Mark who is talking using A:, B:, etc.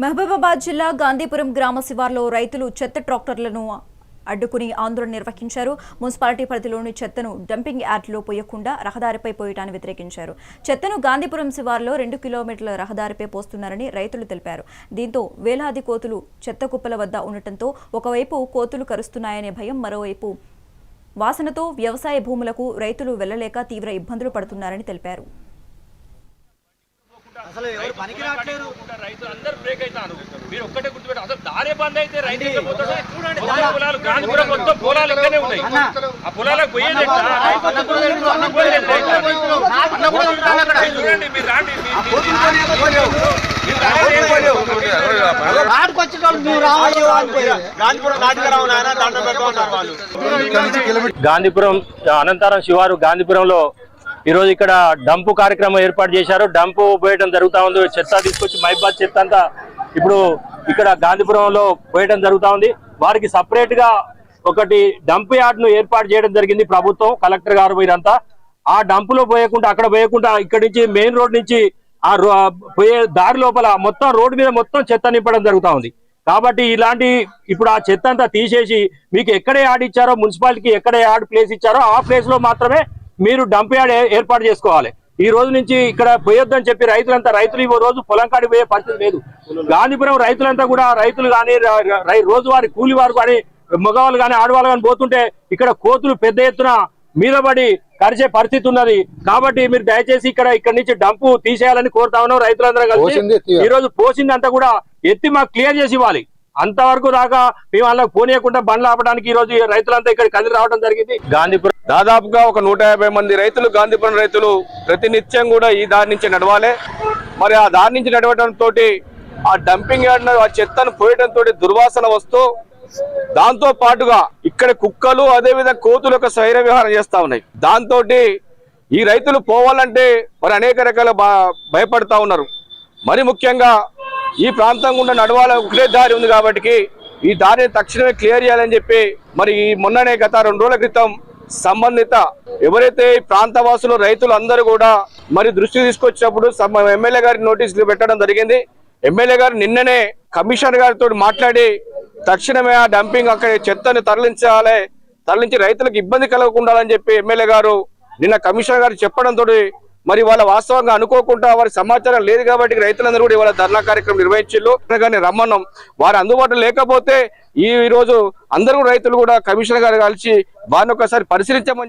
A: మహబూబాబాద్ జిల్లా గాంధీపురం గ్రామ శివార్లో రైతులు చెత్త ట్రాక్టర్లను అడ్డుకుని ఆందోళన నిర్వహించారు. మున్సిపాలిటీ పరిధిలోని చెత్తను డంపింగ్ యార్డ్లో పోయకుండా రహదారిపై పోయటాన్ని వ్యతిరేకించారు. చెత్తను గాంధీపురం శివార్లో 2 కిలోమీటర్ల రహదారిపై పోస్తున్నారని రైతులు తెలిపారు. దీంతో వేలాది కోతులు చెత్త కుప్పల వద్ద ఉండటంతో ఒకవైపు కోతులు కరుస్తున్నాయనే భయం, మరోవైపు వాసనతో వ్యవసాయ భూములకు రైతులు వెళ్లలేక తీవ్ర ఇబ్బందులు పడుతున్నారని తెలిపారు.
B: అసలు ఎవరు పనికి రాట్లేరు,
C: రైతులు అందరూ బ్రేక్ అవుతారు. మీరు ఒక్కటే గుర్తుపెట్టారు, అసలు దారే బంద్ అయితే రైతు ఎక్కడ పోతాడు? పొలాలు గాంధీపురం మొత్తం పొలాలు ఇక్కడే ఉన్నాయి. ఆ పొలాలకు పోయేది చూడండి, మీరు రాండి.
D: గాంధీపురం అనంతరం శివారు గాంధీపురంలో ఈరోజు ఇక్కడ డంపు కార్యక్రమం ఏర్పాటు చేశారు. డంపు పోయటం జరుగుతూ ఉంది. చెత్త తీసుకొచ్చి మహిబాద్ చెత్త అంతా ఇప్పుడు ఇక్కడ గాంధీపురంలో పోయటం జరుగుతూ ఉంది. వారికి సపరేట్ గా ఒకటి డంప్ యార్డ్ ను ఏర్పాటు చేయడం జరిగింది ప్రభుత్వం, కలెక్టర్ గారు. మీరంతా ఆ డంపులో పోయకుండా, అక్కడ పోయకుండా ఇక్కడి నుంచి మెయిన్ రోడ్ నుంచి ఆ పోయే దారి లోపల మొత్తం రోడ్డు మీద మొత్తం చెత్త నింపడం జరుగుతూ ఉంది. కాబట్టి ఇలాంటి ఇప్పుడు ఆ చెత్త అంతా తీసేసి మీకు ఎక్కడే యార్డ్ ఇచ్చారో, మున్సిపాలిటీకి ఎక్కడే యార్డ్ ప్లేస్ ఇచ్చారో ఆ ప్లేస్ లో మాత్రమే మీరు డంప్ యార్డ్ ఏర్పాటు చేసుకోవాలి. ఈ రోజు నుంచి ఇక్కడ పోయొద్దని చెప్పి రైతులు ఈ రోజు పొలం కాడికి పోయే పరిస్థితి లేదు. గాంధీపురం రైతులంతా కూడా, రైతులు కానీ రోజువారి కూలి వారు కానీ, మగవాళ్ళు కానీ, ఆడవాళ్ళు కానీ పోతుంటే ఇక్కడ కోతులు పెద్ద ఎత్తున మీద పడి కరిచే పరిస్థితి ఉన్నది. కాబట్టి మీరు దయచేసి ఇక్కడ నుంచి డంపు తీసేయాలని కోరుతా ఉన్నాం. రైతులందరూ కలిసి ఈ రోజు పోసిందంతా కూడా ఎత్తి మాకు క్లియర్ చేసి ఇవ్వాలి. అంతవరకు దాకా మేము వాళ్ళకి పోనీయకుండా బండ్లు ఆపడానికి ఈ రోజు రైతులంతా ఇక్కడ కదిలి రావడం జరిగింది. గాంధీపురం
E: దాదాపుగా ఒక 150 మంది రైతులు, గాంధీపురం రైతులు ప్రతినిత్యం కూడా ఈ దారి నుంచి నడవాలి. మరి ఆ దారి నుంచి నడవడంతో ఆ డంపింగ్ యార్డ్ ఆ చెత్తను పోయడంతో దుర్వాసన వస్తూ, దాంతో పాటుగా ఇక్కడ కుక్కలు అదేవిధంగా కోతులు యొక్క స్వైర విహారం చేస్తా ఉన్నాయి. దాంతో ఈ రైతులు పోవాలంటే మరి అనేక రకాల భయపడతా ఉన్నారు. మరి ముఖ్యంగా ఈ ప్రాంతం గుండా నడవాల ఒకటే దారి ఉంది కాబట్టి ఈ దారిని తక్షణమే క్లియర్ చేయాలని చెప్పి మరి మొన్ననే గత 2 రోజుల క్రితం సంబంధిత ఎవరైతే ఈ ప్రాంతవాసులు రైతులు అందరూ కూడా మరి దృష్టి తీసుకొచ్చినప్పుడు ఎమ్మెల్యే గారికి నోటీసులు పెట్టడం జరిగింది. ఎమ్మెల్యే గారు నిన్ననే కమిషనర్ గారితో మాట్లాడి తక్షణమే ఆ డంపింగ్ అక్కడ చెత్తని తరలించి రైతులకు ఇబ్బంది కలగకుండా అని చెప్పి ఎమ్మెల్యే గారు నిన్న కమిషనర్ గారు చెప్పడంతో మరి వాళ్ళ వాస్తవంగా అనుకోకుండా వారి సమాచారం లేదు కాబట్టి రైతులందరూ కూడా ఇవాళ ధర్నా కార్యక్రమం నిర్వహించారు. కానీ రమ్మన్నాం, వారు అందుబాటులో లేకపోతే ఈ రోజు అందరూ రైతులు కూడా కమిషనర్ గారు కలిసి వారిని ఒకసారి పరిశీలించమని చెప్పి